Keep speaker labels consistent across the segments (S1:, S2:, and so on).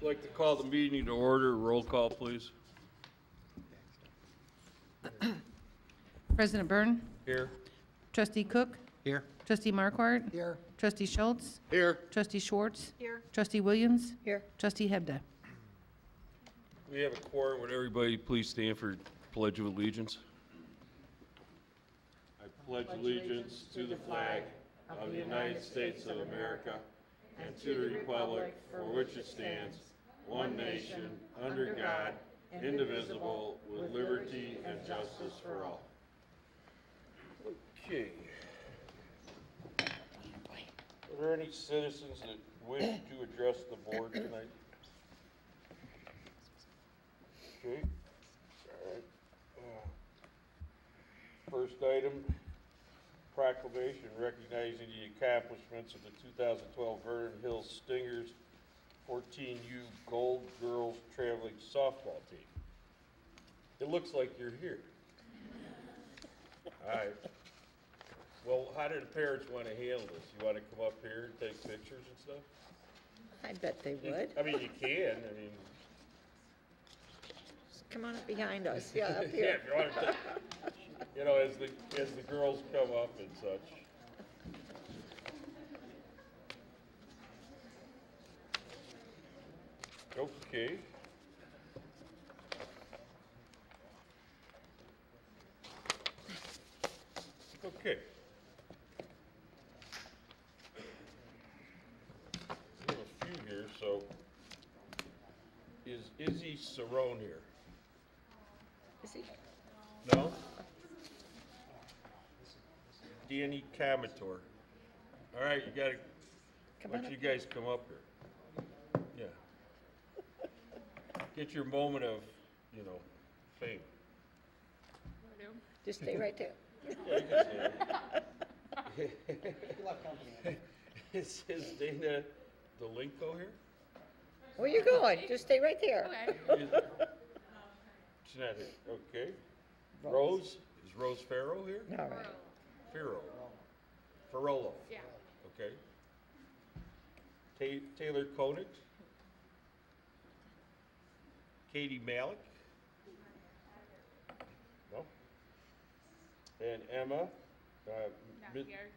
S1: I'd like to call the meeting to order. Roll call, please.
S2: President Byrne,
S1: Here.
S2: Trustee Cook,
S3: Here.
S2: Trustee Marquardt,
S3: Here.
S2: Trustee Schultz,
S1: Here.
S2: Trustee Schwartz,
S4: Here.
S2: Trustee Williams,
S4: Here.
S2: Trustee Hebda.
S1: We have a quorum. Would everybody please stand for Pledge of Allegiance? I pledge allegiance to the flag of the United States of America and to the republic for which it stands, one nation, under God, indivisible, with liberty and justice for all. Okay. Are there any citizens that wish to address the board tonight? Okay. All right. First item, proclamation recognizing the accomplishments of the 2012 Vernon Hills Stingers 14U Gold Girls Traveling Softball Team. It looks like you're here. All right. Well, how do the parents want to handle this? You want to come up here and take pictures and stuff?
S4: I bet they would.
S1: I mean, you can. I mean,
S4: Just come on up behind us. Yeah, up
S1: yeah,
S4: here.
S1: if you want to, you know, as the girls come up and such. Okay. Okay. We have a few here, so is Izzy Cerrone here?
S4: Is he?
S1: No? Danny Camator. All right, you gotta,
S4: Come
S1: why
S4: on
S1: don't
S4: up.
S1: you guys come up here? Yeah. Get your moment of, you know, fame.
S4: Just stay right there.
S1: Yeah, you can stay there. Is Dana Delinko here?
S4: Where you going? Just stay right there.
S1: Is- She's not here, okay. Rose, is Rose Farrow here?
S4: All right.
S1: Ferrolo. Yeah. Okay. Taylor Koenig. Katie Malik. No. And Emma. Not here.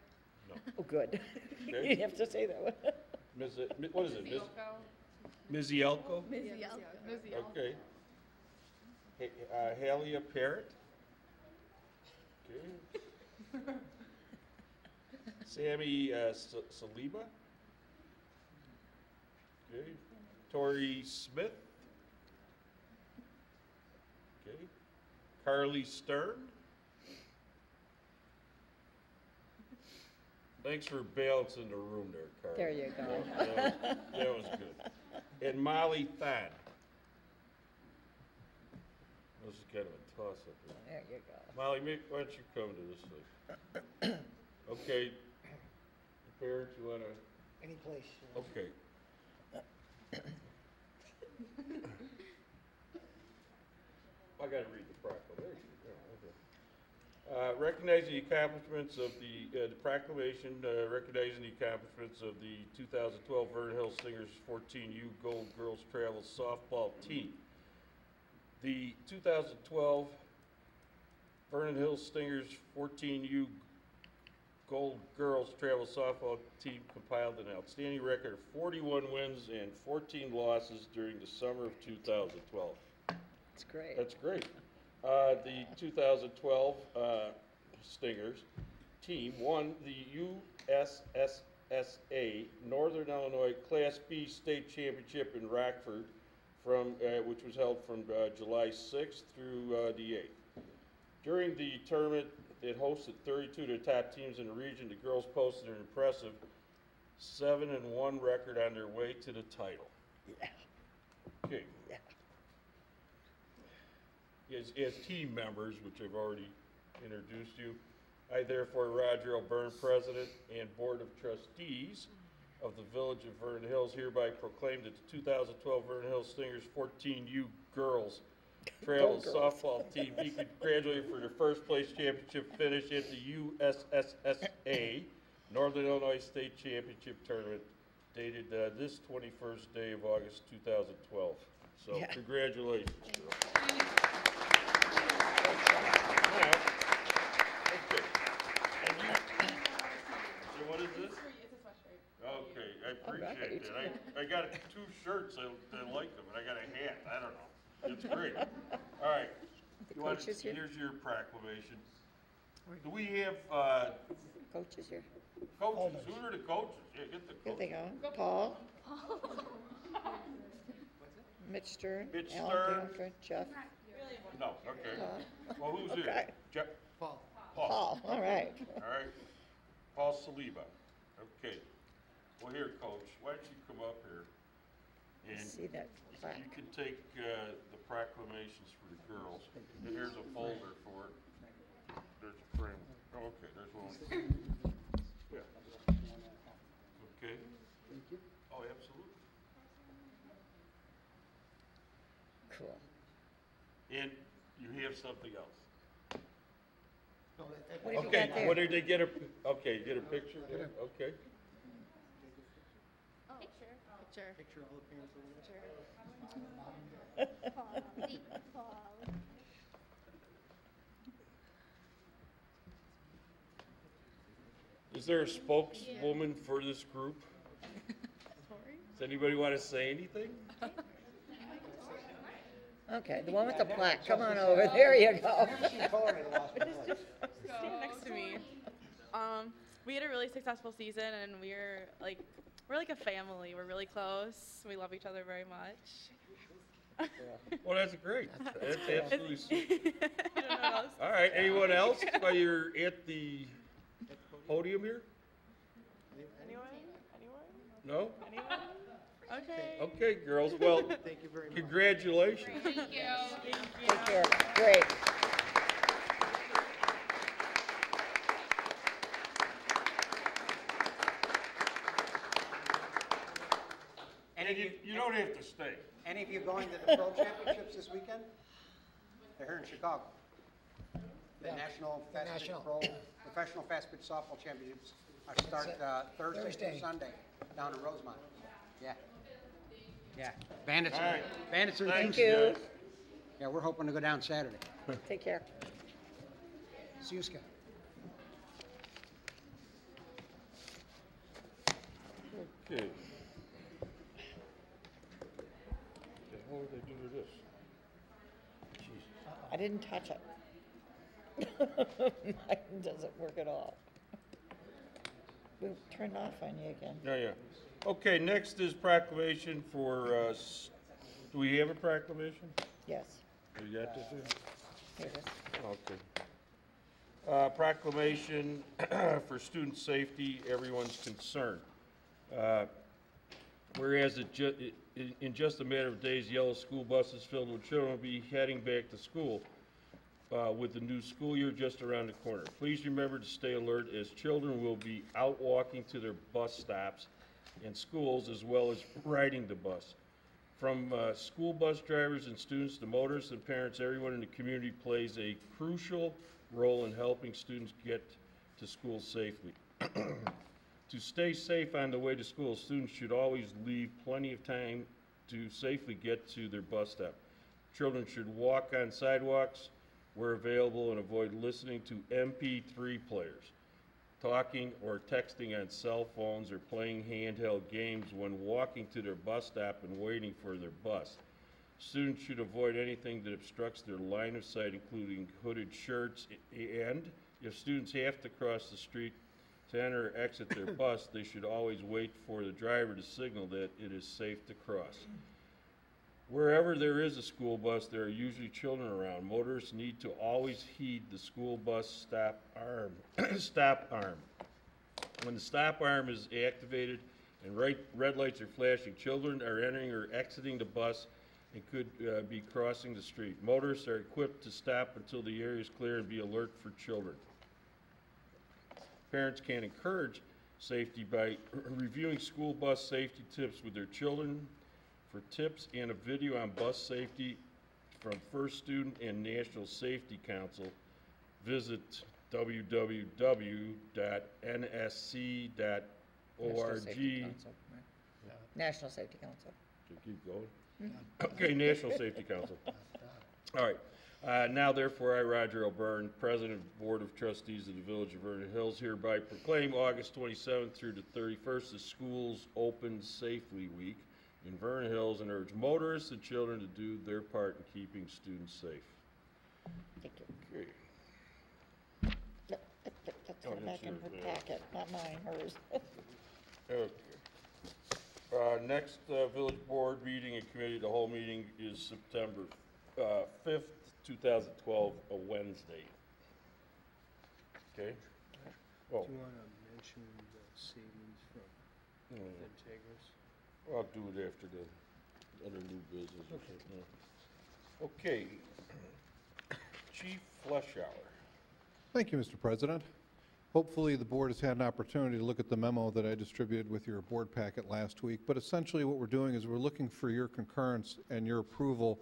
S1: No.
S4: Oh, good. You
S1: Okay.
S4: didn't have to say that one.
S1: What is it? Ms. Elko? Okay. Halia Parrott. Okay. Sammy Saliba. Okay. Tori Smith. Okay. Carly Stern. Thanks for balancing the room there, Carly.
S4: There you go.
S1: That was good. And Molly Thad. This is kind of a toss-up here.
S4: There you go.
S1: Molly, why don't you come to this thing? Okay. Your parents, you want to?
S3: Any place.
S1: Okay. I got to read the proclamation. Yeah, okay. Recognizing the accomplishments of the proclamation, recognizing the accomplishments of the 2012 Vernon Hills Stingers 14U Gold Girls Travel Softball Team. The 2012 Vernon Hills Stingers 14U Gold Girls Travel Softball Team compiled an outstanding record of 41 wins and 14 losses during the summer of 2012.
S4: It's great.
S1: That's great. The 2012 Stingers team won the USSSA Northern Illinois Class B State Championship in Rockford, which was held from July 6th through the 8th. During the tournament, it hosted 32 of the top teams in the region. The girls posted an impressive 7-1 record on their way to the title.
S4: Yeah.
S1: Okay.
S4: Yeah.
S1: As team members, which I've already introduced you, I therefore, Roger L. Byrne, President and Board of Trustees of the Village of Vernon Hills, hereby proclaim that the 2012 Vernon Hills Stingers 14U Girls Travel Softball Team be congratulated for their first place championship finish at the USSSA Northern Illinois State Championship Tournament dated this 21st day of August 2012. So
S4: Yeah.
S1: congratulations, girl. Now, okay. And so what is this?
S3: It's a sweatshirt.
S1: Okay, I appreciate
S4: right.
S1: that. I got 2 shirts, I like them, and I got a hat, I don't know. It's great. All right.
S4: The
S1: You want-
S4: coach is here?
S1: Here's your proclamation. Do we have
S4: Coach is here.
S1: coaches? Who are the coaches? Yeah, get the
S4: Here they
S1: coaches.
S4: go. Paul. Mitch Stern.
S1: Mitch
S4: Alan
S1: Stern.
S4: Bianca, Jeff.
S1: No, okay. Well, who's
S4: Okay.
S1: here? Jeff? Paul.
S4: Paul, all right.
S1: All right. Paul Saliba. Okay. Well, here, Coach, why don't you come up here? And
S4: See that
S1: you
S4: plaque.
S1: can take the proclamations for the girls. And here's a folder for it. There's a frame. Oh, okay, there's one. Yeah. Okay.
S5: Thank you.
S1: Oh, absolutely.
S4: Cool.
S1: And you have something else.
S5: No,
S4: What have you
S1: Okay,
S4: got there?
S1: what did they get okay, get a picture there? Okay.
S3: Oh, picture.
S5: Picture of all the parents over there.
S1: Is there a spokeswoman for this group? Does anybody want to say anything?
S4: Okay, the one with the plaque, come on over, there you go.
S3: Stand next to me. We had a really successful season, and we're like a family. We're really close. We love each other very much.
S1: Well, that's great. That's absolutely sweet.
S3: I don't know what else.
S1: All right, anyone else while you're at the podium here?
S3: Anyone?
S1: No?
S3: Anyone? Okay.
S1: Okay, girls, well,
S5: Thank you very much.
S1: congratulations.
S3: Thank you.
S4: Take care, great.
S1: And you don't have to stay.
S6: Any of you going to the Pro Championships this weekend? They're here in Chicago. The
S5: Yeah,
S6: National
S5: the
S6: Fast Pitch
S5: national.
S6: Pro, Professional Fast Pitch Softball Championships start Thursday
S5: Thursday.
S6: through Sunday down in Rosemont. Yeah. Yeah. Bandits.
S1: All right.
S6: Bandits are in
S1: Thank
S6: Houston.
S4: you.
S1: guys.
S6: Yeah, we're hoping to go down Saturday.
S4: Take care.
S6: See you, Scott.
S1: Okay. What would they do to this?
S4: I didn't touch it. Mine doesn't work at all. We turned off on you again.
S1: Yeah. Okay, next is proclamation for, do we have a proclamation?
S4: Yes,
S1: You got this here?
S4: here it is.
S1: Okay. Proclamation for student safety, everyone's concern. Whereas in just a matter of days, yellow school buses filled with children will be heading back to school with the new school year just around the corner. Please remember to stay alert as children will be out walking to their bus stops and schools as well as riding the bus. From school bus drivers and students to motorists and parents, everyone in the community plays a crucial role in helping students get to school safely. To stay safe on the way to school, students should always leave plenty of time to safely get to their bus stop. Children should walk on sidewalks where available and avoid listening to MP3 players, talking or texting on cell phones, or playing handheld games when walking to their bus stop and waiting for their bus. Students should avoid anything that obstructs their line of sight, including hooded shirts, and if students have to cross the street to enter or exit their bus, they should always wait for the driver to signal that it is safe to cross. Wherever there is a school bus, there are usually children around. Motorists need to always heed the school bus stop arm. Stop arm. When the stop arm is activated and red lights are flashing, children are entering or exiting the bus and could be crossing the street. Motorists are equipped to stop until the area is clear and be alert for children. Parents can encourage safety by reviewing school bus safety tips with their children. For tips and a video on bus safety from First Student and National Safety Council, visit www.nsc.org.
S4: National Safety Council, right? National Safety Council.
S1: Should we keep going? Okay, National Safety Council. All right. Now therefore, I, Roger L. Byrne, President of the Board of Trustees of the Village of Vernon Hills, hereby proclaim August 27th through the 31st as Schools Open Safely Week in Vernon Hills and urge motorists and children to do their part in keeping students safe.
S4: Thank you.
S1: Okay.
S4: That's
S1: Oh,
S4: in the back
S1: that's
S4: of her
S1: yours, yeah.
S4: packet, not mine, hers.
S1: Okay. Next village board meeting and committee, the whole meeting is September 5th, 2012, a Wednesday. Okay? Oh,
S5: Do you want to mention the savings from
S1: mm,
S5: Integris?
S1: I'll do it after the other new business. Okay. Chief Fleschauer.
S7: Thank you, Mr. President. Hopefully, the board has had an opportunity to look at the memo that I distributed with your board packet last week. But essentially, what we're doing is we're looking for your concurrence and your approval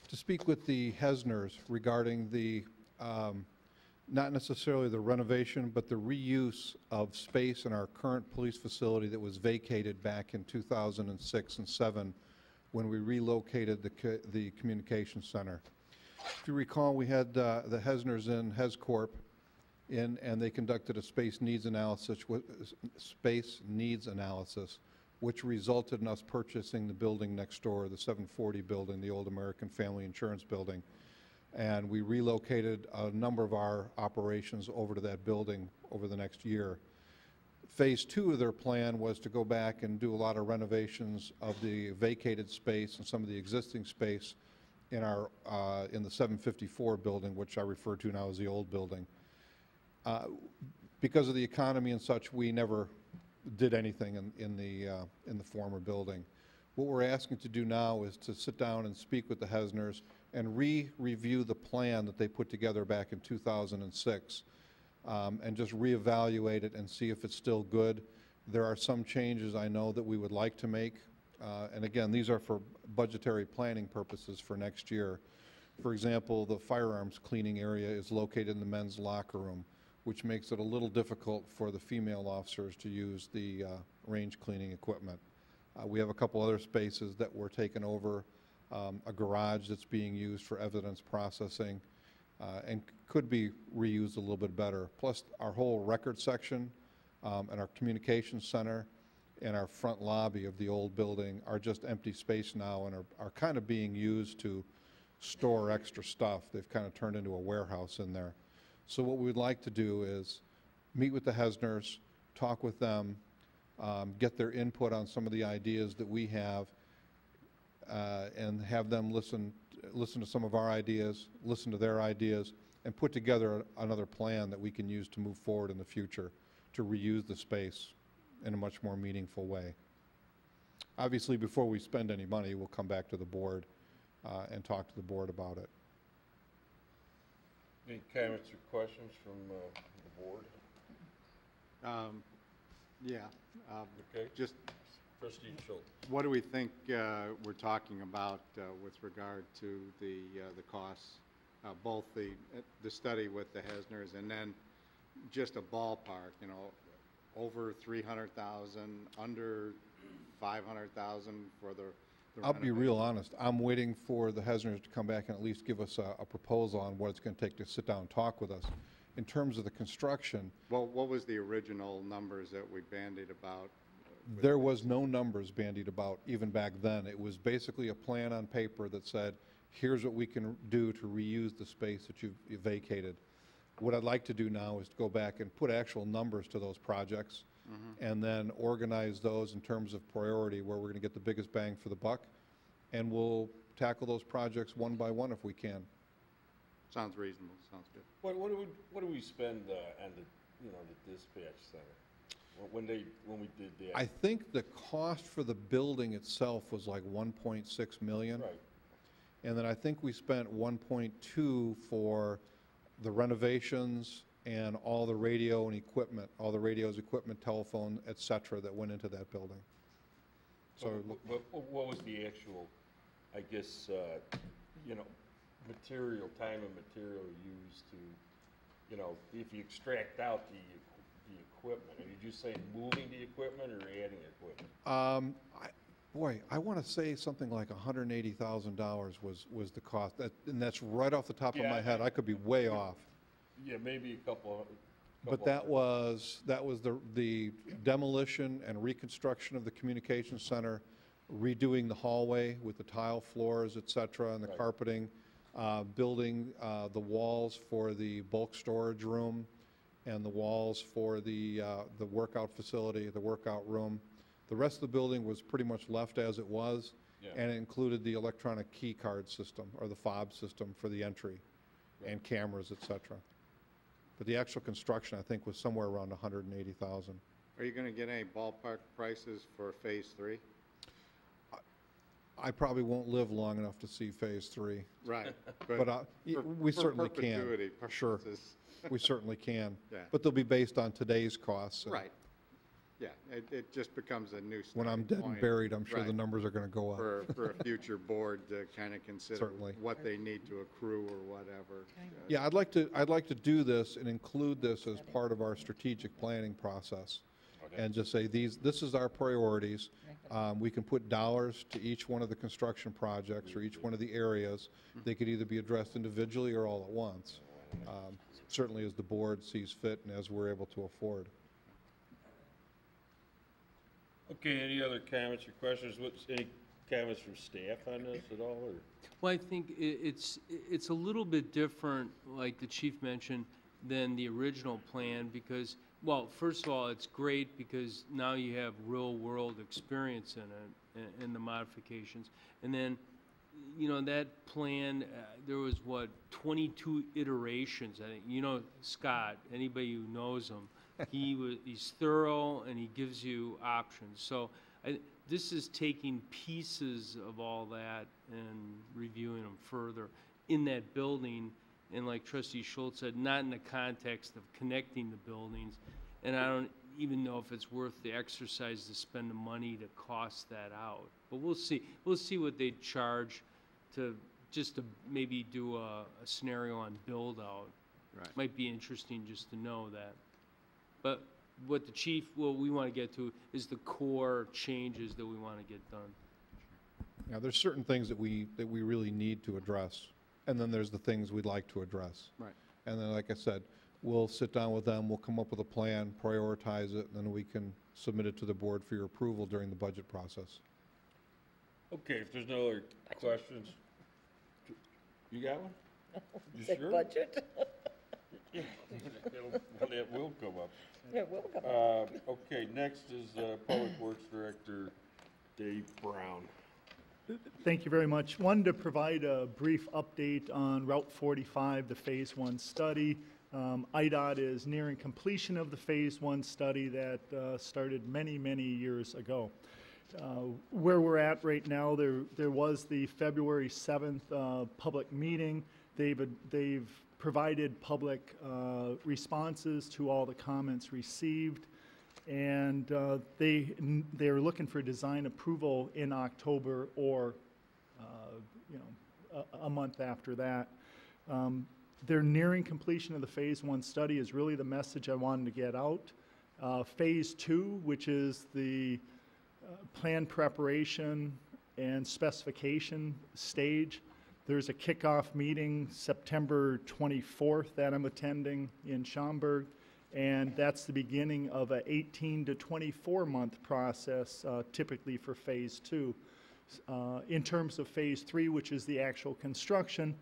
S7: to speak with the Hesners regarding the, not necessarily the renovation, but the reuse of space in our current police facility that was vacated back in 2006 and 7 when we relocated the communications center. If you recall, we had the Hesners in HesCorp and they conducted a space needs analysis, which resulted in us purchasing the building next door, the 740 building, the old American Family Insurance building. And we relocated a number of our operations over to that building over the next year. Phase 2 of their plan was to go back and do a lot of renovations of the vacated space and some of the existing space in our in the 754 building, which I refer to now as the old building. Because of the economy and such, we never did anything in the former building. What we're asking to do now is to sit down and speak with the Hesners and review the plan that they put together back in 2006 and just reevaluate it and see if it's still good. There are some changes I know that we would like to make. And again, these are for budgetary planning purposes for next year. For example, the firearms cleaning area is located in the men's locker room, which makes it a little difficult for the female officers to use the range cleaning equipment. We have a couple other spaces that were taken over, a garage that's being used for evidence processing and could be reused a little bit better. Plus our whole record section and our communications center and our front lobby of the old building are just empty space now and are kind of being used to store extra stuff. They've kind of turned into a warehouse in there. So what we'd like to do is meet with the Hesners, talk with them, get their input on some of the ideas that we have, and have them listen to some of our ideas, listen to their ideas, and put together another plan that we can use to move forward in the future to reuse the space in a much more meaningful way. Obviously, before we spend any money, we'll come back to the board and talk to the board about it.
S1: Any comments or questions from the board?
S6: Yeah.
S1: Okay.
S6: Just
S1: Trustee Schultz.
S6: what do we think we're talking about with regard to the costs, both the study with the Hesners and then just a ballpark, you know, over 300,000, under 500,000 for the
S7: I'll be
S6: renovation?
S7: real honest. I'm waiting for the Hesners to come back and at least give us a proposal on what it's going to take to sit down and talk with us. In terms of the construction,
S6: Well, what was the original numbers that we bandied about?
S7: there was no numbers bandied about even back then. It was basically a plan on paper that said, here's what we can do to reuse the space that you've vacated. What I'd like to do now is to go back and put actual numbers to those projects and then organize those in terms of priority where we're going to get the biggest bang for the buck, and we'll tackle those projects one by one if we can.
S6: Sounds reasonable, sounds good.
S1: What do we spend on the dispatch center when we did that?
S7: I think the cost for the building itself was like 1.6 million.
S1: Right.
S7: And then I think we spent 1.2 for the renovations and all the radio and equipment, all the radios, equipment, telephone, et cetera, that went into that building. So,
S1: What was the actual, I guess, material, time and material used to, if you extract out the equipment? Are you just saying moving the equipment or adding equipment?
S7: I want to say something like $180,000 was the cost, and that's right off the top of
S1: Yeah,
S7: my head. I could be way off.
S1: Yeah, maybe a couple.
S7: But that was the demolition and reconstruction of the communications center, redoing the hallway with the tile floors, et cetera, and the
S1: Right.
S7: carpeting, building the walls for the bulk storage room, and the walls for the workout facility, the workout room. The rest of the building was pretty much left as it was,
S1: Yeah.
S7: and it included the electronic key card system, or the fob system for the entry, and cameras, et cetera. But the actual construction, I think, was somewhere around 180,000.
S6: Are you going to get any ballpark prices for Phase 3?
S7: I probably won't live long enough to see Phase 3,
S6: Right.
S7: but we
S6: for
S7: certainly can.
S6: perpetuity
S7: Sure,
S6: purposes.
S7: we certainly can.
S6: Yeah.
S7: But they'll be based on today's costs. and
S6: Right. Yeah, it just becomes a new
S7: When I'm
S6: starting
S7: dead and
S6: point
S7: buried, I'm sure the
S6: Right.
S7: numbers are going to go up.
S6: for a future board to kind of consider
S7: Certainly.
S6: what they need to accrue or whatever.
S7: Yeah, I'd like to do this and include this as part of our strategic planning process.
S1: Okay.
S7: And just say, this is our priorities. We can put dollars to each one of the construction projects or each one of the areas. They could either be addressed individually or all at once. Certainly as the board sees fit and as we're able to afford.
S1: Okay, any other comments or questions? Any comments from staff on this at all, or?
S5: Well, I think it's a little bit different, like the chief mentioned, than the original plan because, well, first of all, it's great because now you have real-world experience in it, in the modifications. And then, you know, that plan, there was, 22 iterations, I think. You know, Scott, anybody who knows him, he's thorough and he gives you options. So this is taking pieces of all that and reviewing them further in that building. And like Trustee Schultz said, not in the context of connecting the buildings. And I don't even know if it's worth the exercise to spend the money to cost that out. But we'll see. We'll see what they charge to maybe do a scenario on build out.
S6: Right.
S5: Might be interesting just to know that. But what we want to get to is the core changes that we want to get done.
S7: Now, there's certain things that we really need to address, and then there's the things we'd like to address.
S5: Right.
S7: And then, like I said, we'll sit down with them, we'll come up with a plan, prioritize it, and then we can submit it to the board for your approval during the budget process.
S1: Okay, if there's no other questions, you got one? You
S4: Say
S1: sure?
S4: budget?
S1: Yeah, it will come up.
S4: It will come up.
S1: Okay, next is Public Works Director Dave Brown.
S8: Thank you very much. Wanted to provide a brief update on Route 45, the Phase 1 study. IDOT is nearing completion of the Phase 1 study that started many, many years ago. Where we're at right now, there was the February 7th public meeting. They've provided public responses to all the comments received, and they're looking for design approval in October or a month after that. They're nearing completion of the Phase 1 study is really the message I wanted to get out. Phase 2, which is the plan preparation and specification stage, there's a kickoff meeting September 24th that I'm attending in Schaumburg, and that's the beginning of an 18 to 24 month process typically for Phase 2. In terms of Phase 3, which is the actual construction,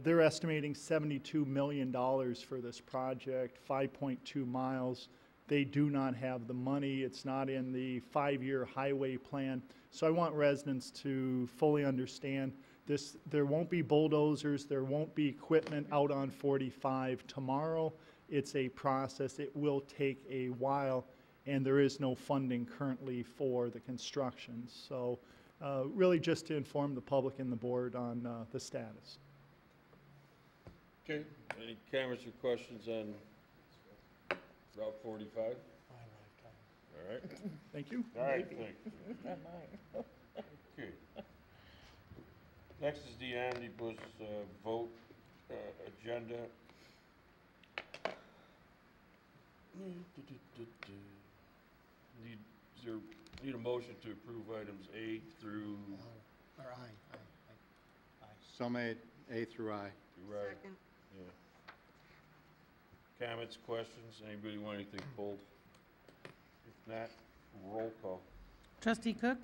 S8: they're estimating $72 million for this project, 5.2 miles. They do not have the money. It's not in the 5-year highway plan. So I want residents to fully understand this. There won't be bulldozers. There won't be equipment out on 45 tomorrow. It's a process. It will take a while, and there is no funding currently for the construction. So really just to inform the public and the board on the status.
S1: Okay, any comments or questions on Route 45? All right,
S8: Thank you.
S1: all right, thank you.
S4: Not mine.
S1: Okay. Next is the omnibus vote agenda. Need a motion to approve items A through,
S9: Or aye.
S6: So made, A through I.
S1: right? Yeah. Comments, questions? Anybody want anything pulled? If not, roll call.
S2: Trustee Cook?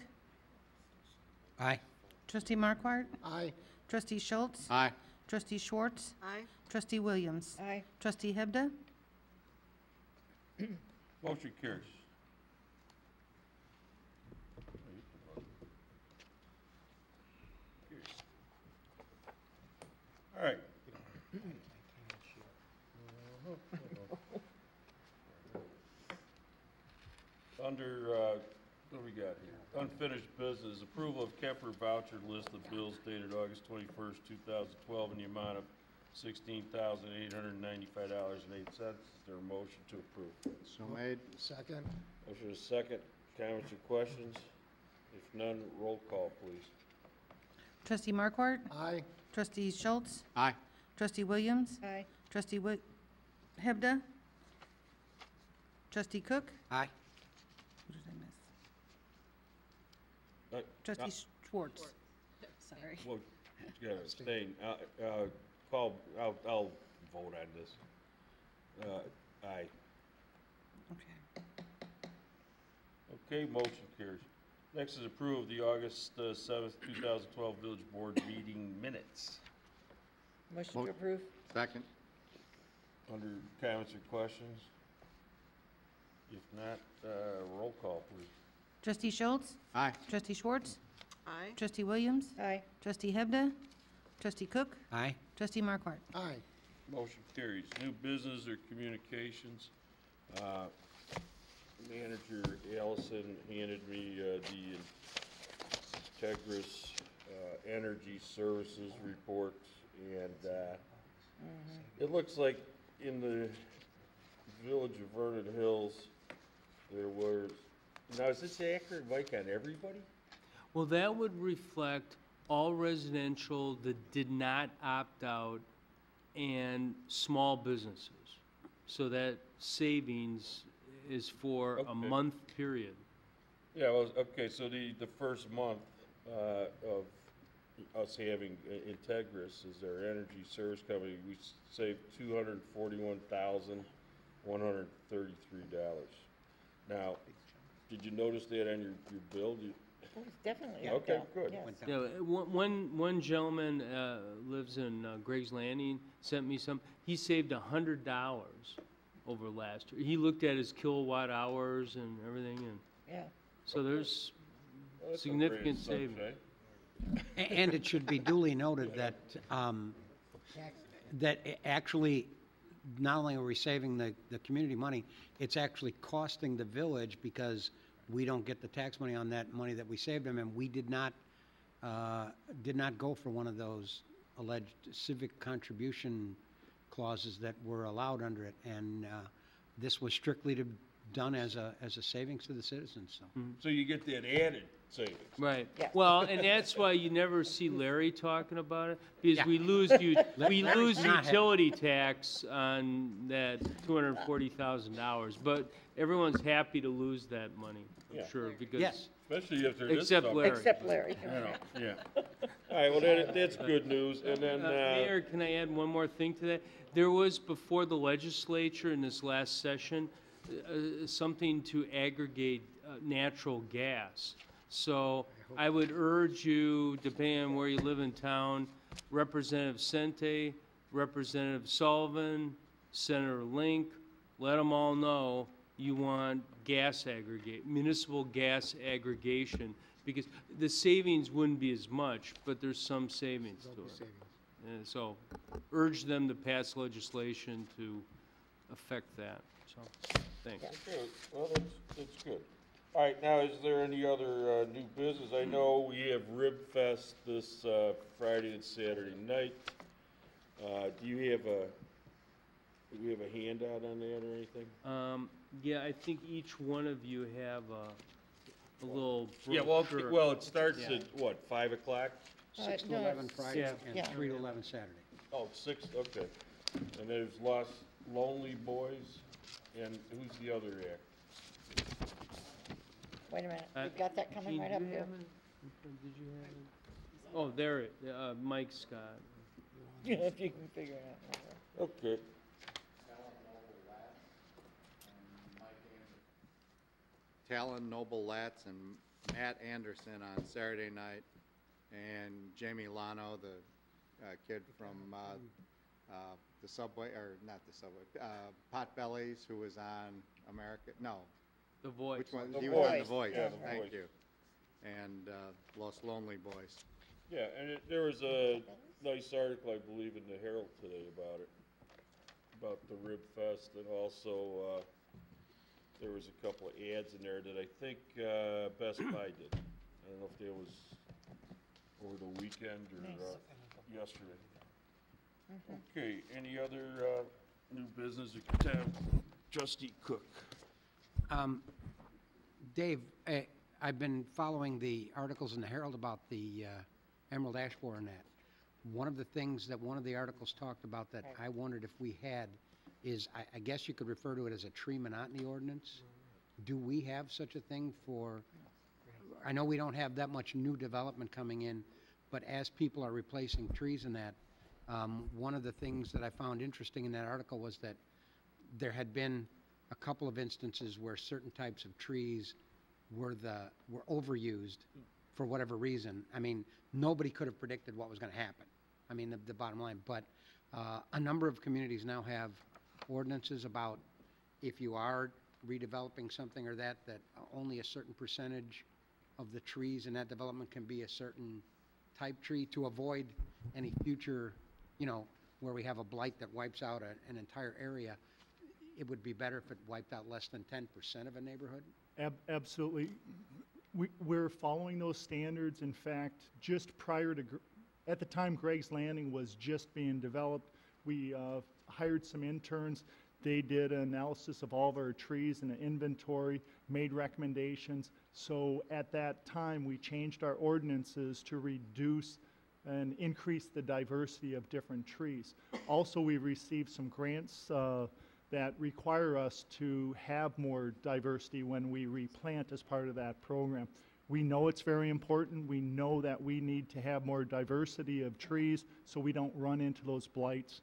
S9: Aye.
S2: Trustee Markwart?
S9: Aye.
S2: Trustee Schultz?
S6: Aye.
S2: Trustee Schwartz?
S3: Aye.
S2: Trustee Williams?
S4: Aye.
S2: Trustee Hebda?
S1: Motion carries. All right. Under, what do we got here? Unfinished business, approval of Kemper voucher list of bills dated August 21st, 2012 in the amount of $16,895.08. Is there a motion to approve?
S6: So made.
S9: Second.
S1: Motion is second. Comments or questions? If none, roll call, please.
S2: Trustee Markwart?
S9: Aye.
S2: Trustee Schultz?
S6: Aye.
S2: Trustee Williams?
S4: Aye.
S2: Trustee Hebda? Trustee Cook?
S9: Aye.
S2: Who did I miss?
S1: Uh,
S2: Trustee Schwartz. Sorry.
S1: Well, you gotta abstain. I'll vote on this. Aye.
S2: Okay.
S1: Okay, motion carries. Next is approval of the August 7th, 2012 Village Board meeting minutes.
S4: Motion to approve?
S6: Second.
S1: Under comments or questions? If not, roll call, please.
S2: Trustee Schultz?
S6: Aye.
S2: Trustee Schwartz?
S3: Aye.
S2: Trustee Williams?
S4: Aye.
S2: Trustee Hebda? Trustee Cook?
S9: Aye.
S2: Trustee Markwart?
S9: Aye.
S1: Motion carries. New business or communications. Manager Allison handed me the Integris Energy Services report, and it looks like in the village of Vernon Hills, there was, now is this accurate, Mike, on everybody?
S5: Well, that would reflect all residential that did not opt out and small businesses. So that savings is for a
S1: Okay.
S5: month period.
S1: Yeah, well, okay, so the first month of us having Integris as our energy service company, we saved $241,133. Now, did you notice that on your bill?
S4: Oh, it's definitely up
S1: Okay,
S4: down.
S1: good.
S4: Yes.
S5: Yeah, one gentleman lives in Greg's Landing, sent me some, he saved $100 over last year. He looked at his kilowatt hours and everything, and
S4: Yeah.
S5: so there's
S1: Well, that's a
S5: significant
S1: ray of
S5: savings.
S1: sunshine.
S9: And it should be duly noted that, actually, not only are we saving the community money, it's actually costing the village because we don't get the tax money on that money that we saved them, and we did not go for one of those alleged civic contribution clauses that were allowed under it, and this was strictly done as a savings to the citizens, so.
S1: So you get that added savings.
S5: Right.
S4: Yes.
S5: Well, and that's why you never see Larry talking about it, because
S9: Yeah.
S5: we lose
S9: Larry's not happy.
S5: utility tax on that $240,000. But everyone's happy to lose that money,
S1: Yeah.
S5: I'm sure, because.
S9: Yes.
S1: Especially if they're this
S5: Except
S1: summer.
S5: Larry.
S4: Except Larry.
S1: You know, yeah. All right, well, that's good news, and then,
S5: Mayor, can I add one more thing to that? There was, before the legislature in this last session, something to aggregate natural gas. So I would urge you, depending on where you live in town, Representative Sente, Representative Sullivan, Senator Link, let them all know you want municipal gas aggregation, because the savings wouldn't be as much, but there's some savings to it. And so urge them to pass legislation to affect that, so, thanks.
S1: okay, well, that's good. All right, now, is there any other new business? I know we have Rib Fest this Friday and Saturday night. Do we have a handout on that or anything?
S5: Yeah, I think each one of you have a little
S1: Yeah, well,
S5: brochure.
S1: well, it starts
S5: Yeah.
S1: at, what, 5 o'clock?
S9: 6 to
S4: No,
S9: 11
S4: it's-
S9: Friday
S5: Yeah.
S9: and
S4: Yeah.
S9: 3 to 11 Saturday.
S1: Oh, 6, okay. And there's Lost Lonely Boys? And who's the other act?
S4: Wait a minute, we've got that coming
S5: Gene,
S4: right
S5: do
S4: up
S5: you
S4: here.
S5: have it? Did you have it? Oh, there it, Mike Scott.
S4: Yeah, if you can figure it out.
S1: Okay.
S6: Talon Noble Latz and Matt Anderson on Saturday night, and Jamie Lano, the kid from the Subway, or not the Subway, Potbellies, who was on America, no.
S5: The Voice.
S6: Which one?
S1: The
S6: He was on The
S4: Voice,
S6: Voice,
S1: yeah, The
S6: thank
S1: Voice.
S6: you. And Los Lonely Boys.
S1: Yeah, and there was a nice article, I believe, in the Herald today about it, about the Rib Fest, and also there was a couple of ads in there that I think Best Buy did. I don't know if it was over the weekend or yesterday. Okay, any other new business? Trustee Cook.
S9: Dave, I've been following the articles in the Herald about the emerald ash borer net. One of the things that one of the articles talked about that I wondered if we had is, I guess you could refer to it as a tree monotony ordinance. Do we have such a thing for, I know we don't have that much new development coming in, but as people are replacing trees in that, one of the things that I found interesting in that article was that there had been a couple of instances where certain types of trees were overused for whatever reason. I mean, nobody could have predicted what was going to happen. I mean, the bottom line. But a number of communities now have ordinances about if you are redeveloping something or that only a certain percentage of the trees in that development can be a certain type tree to avoid any future, where we have a blight that wipes out an entire area. It would be better if it wiped out less than 10% of a neighborhood?
S8: Absolutely. We're following those standards. In fact, just prior to, at the time Greg's Landing was just being developed, we hired some interns. They did an analysis of all of our trees and an inventory, made recommendations. So at that time, we changed our ordinances to reduce and increase the diversity of different trees. Also, we received some grants that require us to have more diversity when we replant as part of that program. We know it's very important. We know that we need to have more diversity of trees so we don't run into those blights.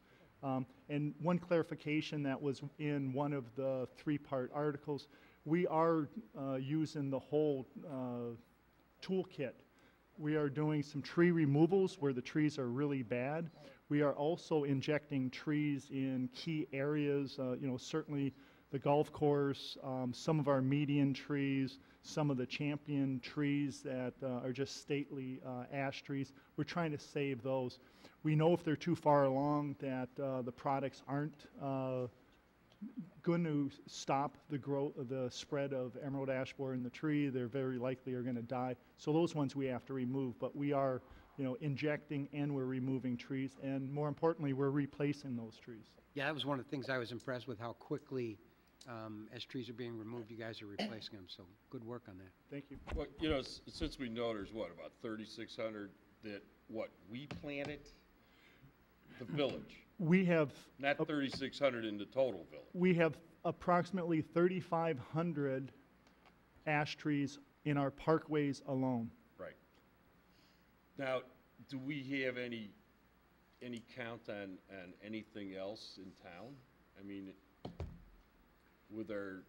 S8: And one clarification that was in one of the three-part articles, we are using the whole toolkit. We are doing some tree removals where the trees are really bad. We are also injecting trees in key areas, certainly the golf course, some of our median trees, some of the champion trees that are just stately ash trees. We're trying to save those. We know if they're too far along that the products aren't going to stop the spread of emerald ash borer in the tree. They're very likely are going to die. So those ones we have to remove, but we are injecting and we're removing trees, and more importantly, we're replacing those trees.
S9: Yeah, that was one of the things I was impressed with, how quickly, as trees are being removed, you guys are replacing them, so good work on that.
S8: Thank you.
S1: Well, since we know there's about 3,600 that, we planted? The village,
S8: We have
S1: not 3,600 in the total village.
S8: we have approximately 3,500 ash trees in our parkways alone.
S1: Right. Now, do we have any count on anything else in town? I mean, with our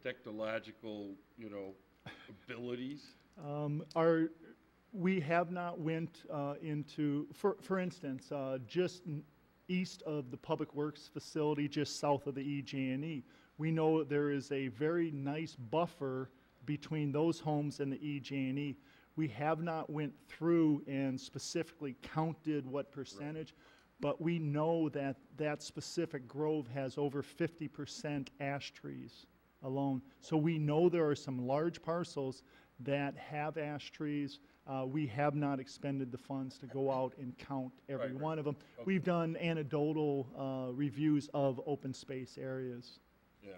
S1: technological, abilities?
S8: We have not went into, for instance, just east of the Public Works facility, just south of the EJ&E, we know there is a very nice buffer between those homes and the EJ&E. We have not went through and specifically counted what percentage, but we know that that specific grove has over 50% ash trees alone. So we know there are some large parcels that have ash trees. We have not expended the funds to go out and count every
S1: Right.
S8: one of them.
S1: Okay.
S8: We've done anecdotal reviews of open space areas.
S1: Yeah.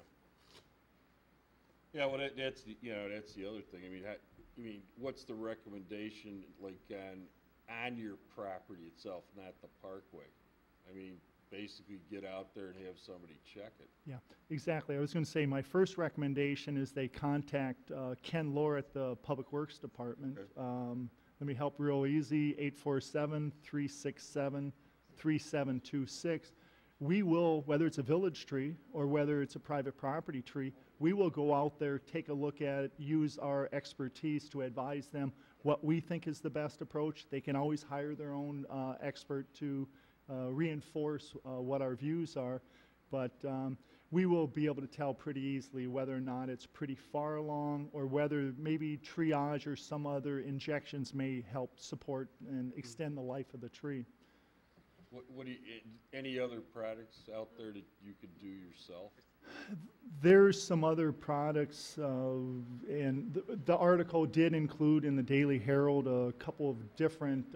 S1: Yeah, well, that's the other thing. I mean, what's the recommendation, like, on your property itself, not the parkway? I mean, basically get out there and have somebody check it.
S8: Yeah, exactly. I was going to say, my first recommendation is they contact Ken Lohr at the Public Works Department.
S1: Okay.
S8: Let me help real easy, 847-367-3726. We will, whether it's a village tree or whether it's a private property tree, we will go out there, take a look at it, use our expertise to advise them what we think is the best approach. They can always hire their own expert to reinforce what our views are, but we will be able to tell pretty easily whether or not it's pretty far along or whether maybe triage or some other injections may help support and extend the life of the tree.
S1: What do you, any other products out there that you could do yourself?
S8: There's some other products, and the article did include in the Daily Herald a couple of different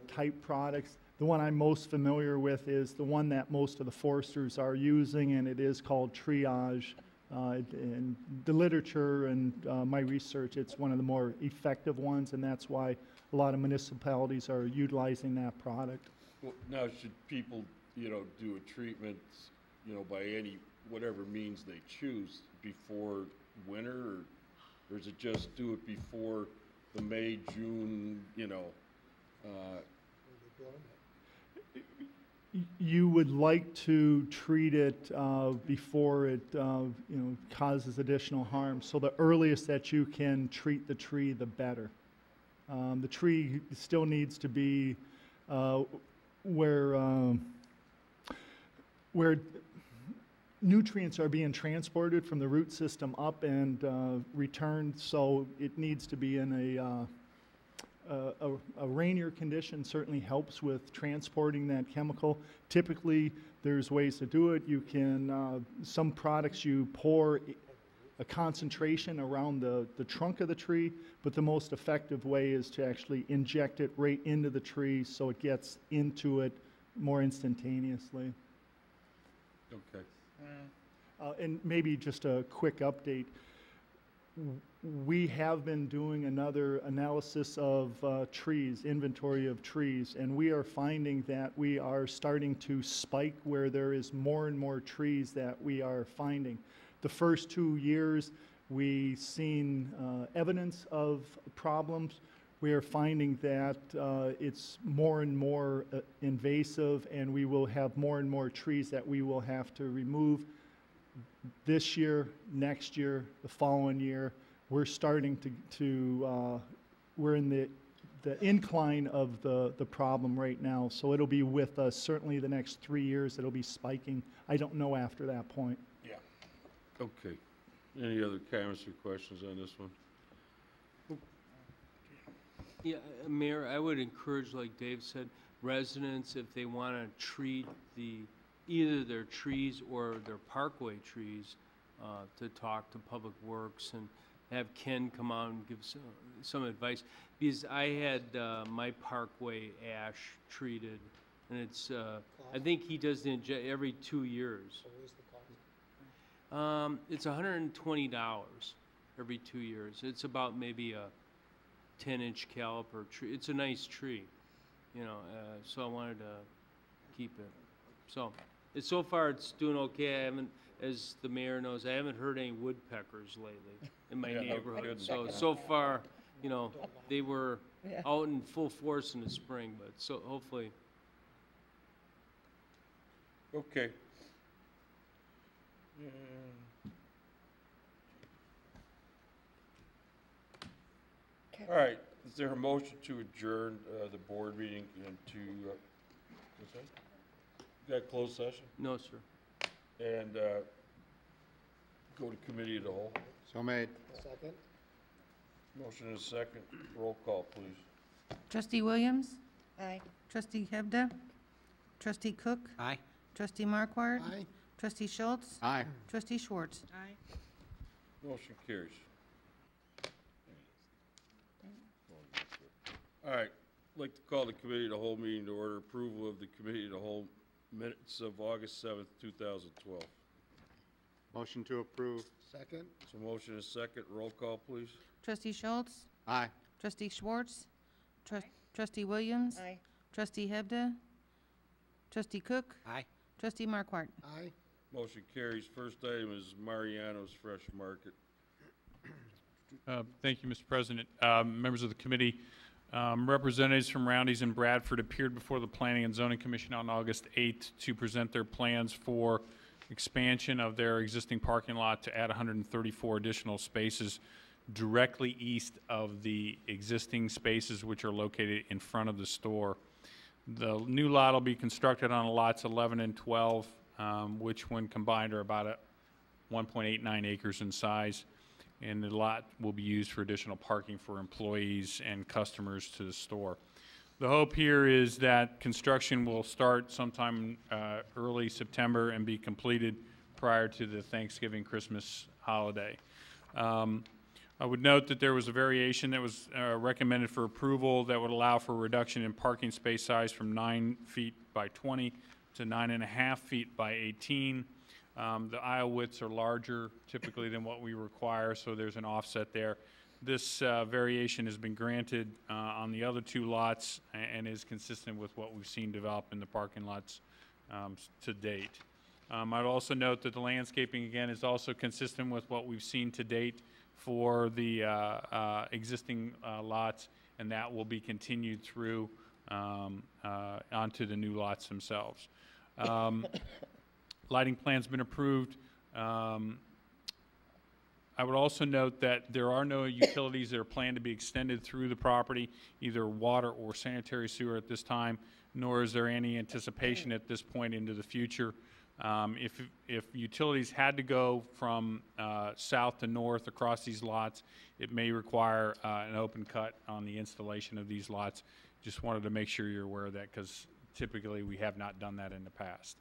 S8: type products. The one I'm most familiar with is the one that most of the foresters are using, and it is called Triage. In the literature and my research, it's one of the more effective ones, and that's why a lot of municipalities are utilizing that product.
S1: Well, now, should people, do a treatment, by any, whatever means they choose before winter, or is it just do it before the May, June,
S8: You would like to treat it before it, causes additional harm. So the earliest that you can treat the tree, the better. The tree still needs to be where nutrients are being transported from the root system up and returned. So it needs to be in a rainier condition. Certainly helps with transporting that chemical. Typically, there's ways to do it. You can, some products you pour a concentration around the trunk of the tree, but the most effective way is to actually inject it right into the tree so it gets into it more instantaneously.
S1: Okay.
S8: And maybe just a quick update. We have been doing another analysis of trees, inventory of trees, and we are finding that we are starting to spike where there is more and more trees that we are finding. The first 2 years, we've seen evidence of problems. We are finding that it's more and more invasive, and we will have more and more trees that we will have to remove this year, next year, the following year. We're starting we're in the incline of the problem right now, so it'll be with us certainly the next 3 years. It'll be spiking. I don't know after that point.
S1: Yeah. Okay. Any other comments or questions on this one?
S5: Yeah, Mayor, I would encourage, like Dave said, residents, if they want to treat either their trees or their parkway trees, to talk to Public Works and have Ken come out and give some advice. Because I had my parkway ash treated, and it's, I think he does the every 2 years.
S10: So what is the cost?
S5: It's $120 every 2 years. It's about maybe a 10-inch caliper tree. It's a nice tree, so I wanted to keep it. So, so far it's doing okay. I haven't, as the mayor knows, I haven't heard any woodpeckers lately in my neighborhood. So far, they were out in full force in the spring, but so hopefully.
S1: Okay. All right, is there a motion to adjourn the board meeting into, what's that? You got closed session?
S5: No, sir.
S1: And go to committee of the whole?
S6: So made.
S10: Second?
S1: Motion is second. Roll call, please.
S2: Trustee Williams?
S4: Aye.
S2: Trustee Hebda? Trustee Cook?
S9: Aye.
S2: Trustee Markwart?
S10: Aye.
S2: Trustee Schultz?
S6: Aye.
S2: Trustee Schwartz?
S3: Aye.
S1: Motion carries. All right, I'd like to call the committee of the whole meeting to order. Approval of the committee of the whole minutes of August 7th, 2012.
S6: Motion to approve.
S10: Second?
S1: So motion is second. Roll call, please.
S2: Trustee Schultz?
S6: Aye.
S2: Trustee Schwartz? Trustee Williams?
S4: Aye.
S2: Trustee Hebda? Trustee Cook?
S9: Aye.
S2: Trustee Markwart.
S10: Aye.
S1: Motion carries. First item is Mariano's Fresh Market.
S11: Thank you, Mr. President. Members of the committee, representatives from Roundy's and Bradford appeared before the Planning and Zoning Commission on August 8th to present their plans for expansion of their existing parking lot to add 134 additional spaces directly east of the existing spaces which are located in front of the store. The new lot will be constructed on lots 11 and 12, which when combined are about 1.89 acres in size. And the lot will be used for additional parking for employees and customers to the store. The hope here is that construction will start sometime early September and be completed prior to the Thanksgiving Christmas holiday. I would note that there was a variation that was recommended for approval that would allow for a reduction in parking space size from 9 feet by 20 to 9.5 feet by 18. The aisle widths are larger typically than what we require, so there's an offset there. This variation has been granted on the other two lots and is consistent with what we've seen develop in the parking lots to date. I'd also note that the landscaping, again, is also consistent with what we've seen to date for the existing lots, and that will be continued through onto the new lots themselves. Lighting plan's been approved. I would also note that there are no utilities that are planned to be extended through the property, either water or sanitary sewer at this time, nor is there any anticipation at this point into the future. If utilities had to go from south to north across these lots, it may require an open cut on the installation of these lots. Just wanted to make sure you're aware of that because typically we have not done that in the past.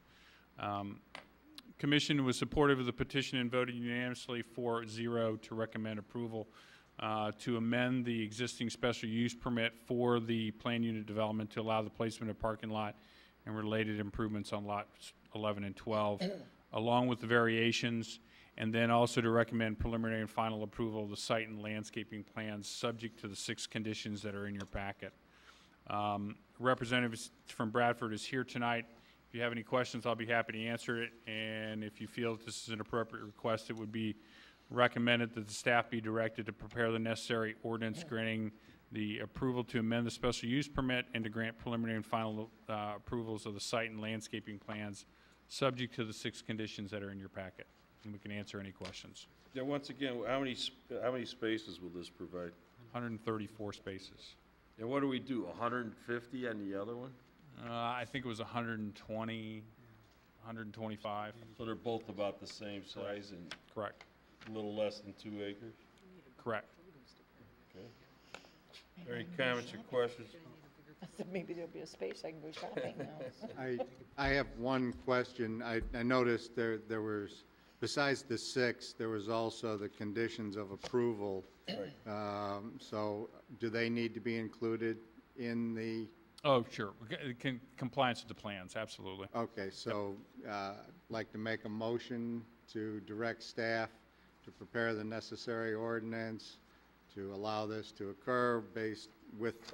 S11: Commission was supportive of the petition and voted unanimously 4-0 to recommend approval to amend the existing special use permit for the planned unit development to allow the placement of parking lot and related improvements on lots 11 and 12, along with the variations, and then also to recommend preliminary and final approval of the site and landscaping plans subject to the 6 conditions that are in your packet. Representative from Bradford is here tonight. If you have any questions, I'll be happy to answer it, and if you feel that this is an appropriate request, it would be recommended that the staff be directed to prepare the necessary ordinance granting the approval to amend the special use permit and to grant preliminary and final approvals of the site and landscaping plans subject to the 6 conditions that are in your packet, and we can answer any questions.
S1: Now, once again, how many spaces will this provide?
S11: 134 spaces.
S1: And what do we do, 150 on the other one?
S11: I think it was 120, 125.
S1: So they're both about the same size and
S11: Correct.
S1: a little less than 2 acres?
S11: Correct.
S1: Okay. Any comments or questions?
S4: Maybe there'll be a space I can go shopping now.
S6: I have one question. I noticed there was, besides the 6, there was also the conditions of approval.
S1: Right.
S6: So do they need to be included in the?
S11: Oh, sure. Compliance with the plans, absolutely.
S6: Okay, so like to make a motion to direct staff to prepare the necessary ordinance to allow this to occur based with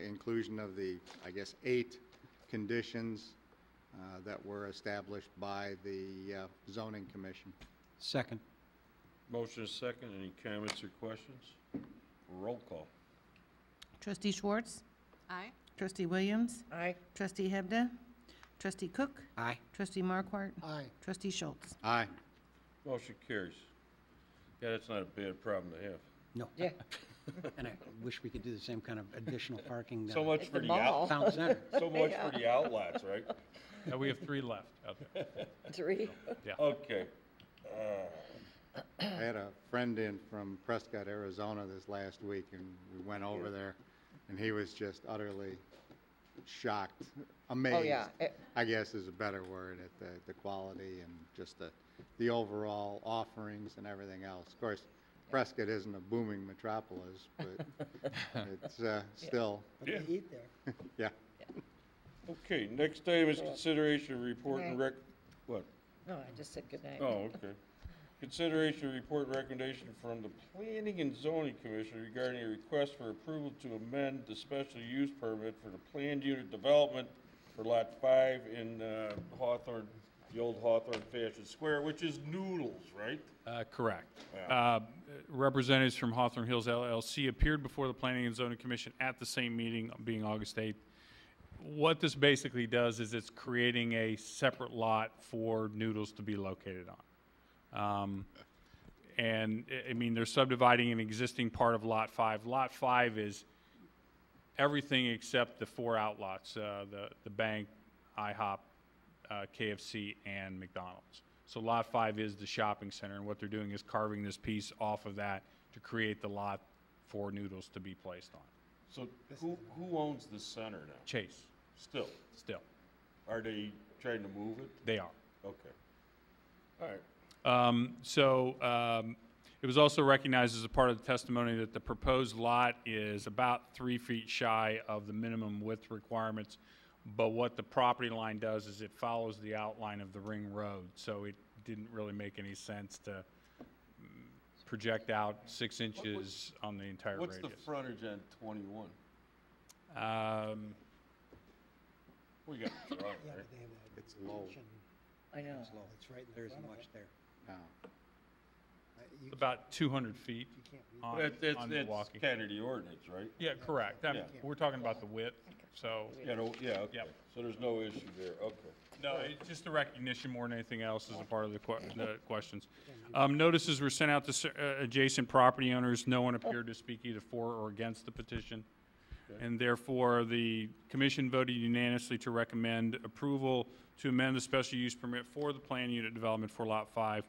S6: inclusion of the, I guess, 8 conditions that were established by the zoning commission.
S9: Second.
S1: Motion is second. Any comments or questions? Roll call.
S2: Trustee Schwartz.
S3: Aye.
S2: Trustee Williams.
S4: Aye.
S2: Trustee Hebda. Trustee Cook.
S9: Aye.
S2: Trustee Markwart.
S10: Aye.
S2: Trustee Schultz.
S6: Aye.
S1: Motion carries. Yeah, that's not a bad problem to have.
S9: No.
S4: Yeah.
S9: And I wish we could do the same kind of additional parking
S1: So
S9: down
S1: much
S4: At
S1: for
S4: the
S1: the
S4: mall.
S9: Town Center.
S1: so much for the outlets, right?
S11: We have 3 left out there.
S4: 3.
S1: Okay.
S6: I had a friend in from Prescott, Arizona this last week, and we went over there, and he was just utterly shocked, amazed.
S4: Oh, yeah.
S6: I guess is a better word at the quality and just the overall offerings and everything else. Of course, Prescott isn't a booming metropolis, but it's still,
S1: Yeah.
S10: Eat there.
S6: yeah.
S1: Okay, next item is consideration of report and what?
S4: No, I just said good night.
S1: Oh, okay. Consideration of report and recommendation from the Planning and Zoning Commission regarding a request for approval to amend the special use permit for the planned unit development for Lot 5 in Hawthorne the old Hawthorne Fashion Square, which is Noodles, right?
S11: Correct.
S1: Yeah.
S11: Representatives from Hawthorne Hills LLC appeared before the Planning and Zoning Commission at the same meeting, being August 8th. What this basically does is it's creating a separate lot for Noodles to be located on. And, I mean, they're subdividing an existing part of Lot 5. Lot 5 is everything except the 4 outlots, the bank, IHOP, KFC, and McDonald's. So Lot 5 is the shopping center, and what they're doing is carving this piece off of that to create the lot for Noodles to be placed on.
S1: So who owns the center now?
S11: Chase,
S1: Still?
S11: still.
S1: Are they trying to move it?
S11: They are.
S1: Okay. All right.
S11: It was also recognized as a part of the testimony that the proposed lot is about 3 feet shy of the minimum width requirements, but what the property line does is it follows the outline of the ring road, so it didn't really make any sense to project out 6 inches on the entire
S1: What's
S11: radius.
S1: the frontage on 21? We got the drawing, right?
S6: It's low.
S4: I know.
S9: It's low, it's right, there isn't much there.
S6: No.
S11: About 200 feet on
S1: That's
S11: Milwaukee.
S1: kind of the ordinance, right?
S11: Yeah, correct. I mean,
S1: Yeah.
S11: we're talking about the width, so.
S1: Yeah, yeah, okay.
S11: Yep.
S1: So there's no issue there, okay.
S11: No, it's just a recognition more than anything else as a part of the questions. Notices were sent out to adjacent property owners. No one appeared to speak either for or against the petition. And therefore, the commission voted unanimously to recommend approval to amend the special use permit for the plan unit development for Lot 5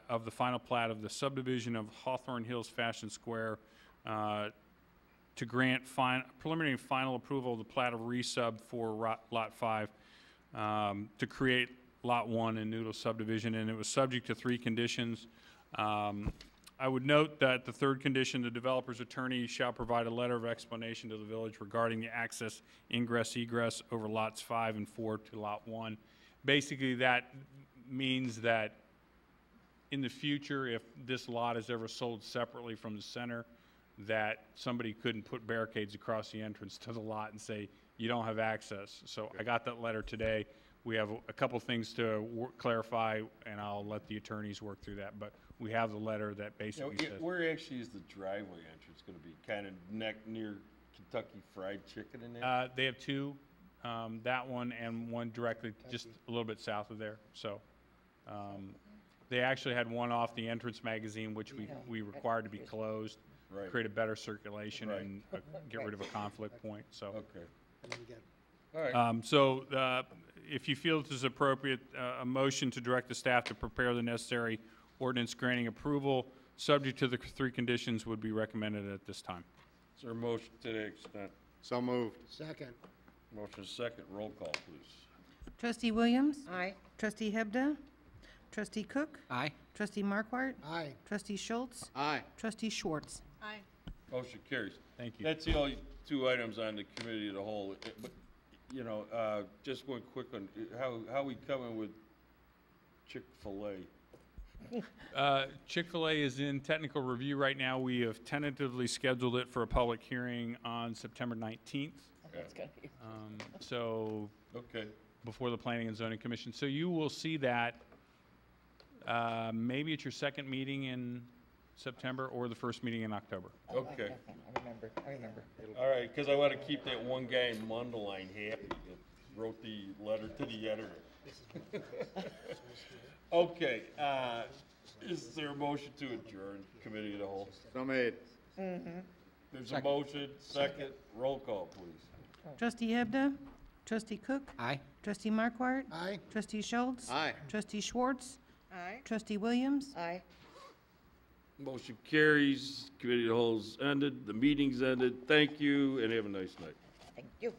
S11: of the final plat of the subdivision of Hawthorne Hills Fashion Square to grant preliminary and final approval of the plat of resub for Lot 5 to create Lot 1 in Noodle subdivision, and it was subject to 3 conditions. I would note that the 3rd condition, the developer's attorney shall provide a letter of explanation to the village regarding the access, ingress, egress over lots 5 and 4 to Lot 1. Basically, that means that in the future, if this lot is ever sold separately from the center, that somebody couldn't put barricades across the entrance to the lot and say, you don't have access. So I got that letter today. We have a couple things to clarify, and I'll let the attorneys work through that. But we have the letter that basically says.
S1: Where actually is the driveway entrance going to be? Kind of near Kentucky Fried Chicken in there?
S11: They have 2, that one and one directly just a little bit south of there. So they actually had one off the entrance magazine, which we required to be closed,
S1: Right.
S11: create a better circulation
S1: Right.
S11: and get rid of a conflict point. So.
S1: Okay.
S9: And then we got
S1: All right.
S11: So if you feel this is appropriate, a motion to direct the staff to prepare the necessary ordinance granting approval, subject to the 3 conditions, would be recommended at this time.
S1: Is there a motion to that extent?
S6: So moved.
S9: second.
S1: Motion second, roll call, please.
S2: Trustee Williams?
S4: Aye.
S2: Trustee Hebda? Trustee Cook?
S9: Aye.
S2: Trustee Markwart?
S9: Aye.
S2: Trustee Schultz?
S6: Aye.
S2: Trustee Schwartz?
S3: Aye.
S1: Motion carries.
S11: Thank you.
S1: That's the only 2 items on the committee of the whole. But, you know, just one quick one. How we coming with Chick-fil-A?
S11: Chick-fil-A is in technical review right now. We have tentatively scheduled it for a public hearing on September 19th.
S4: That's gonna be.
S11: So
S1: Okay.
S11: before the Planning and Zoning Commission. So you will see that maybe at your 2nd meeting in September or the 1st meeting in October.
S1: Okay.
S4: I remember.
S1: All right, because I want to keep that one guy in Mundelein happy that wrote the letter to the editor. Okay, is there a motion to adjourn committee of the whole?
S6: So made.
S1: There's a motion, second, roll call, please.
S2: Trustee Hebda? Trustee Cook?
S9: Aye.
S2: Trustee Markwart?
S9: Aye.
S2: Trustee Schultz?
S6: Aye.
S2: Trustee Schwartz?
S3: Aye.
S2: Trustee Williams?
S4: Aye.
S1: Motion carries, committee of the whole's ended, the meeting's ended. Thank you, and have a nice night.
S4: Thank you.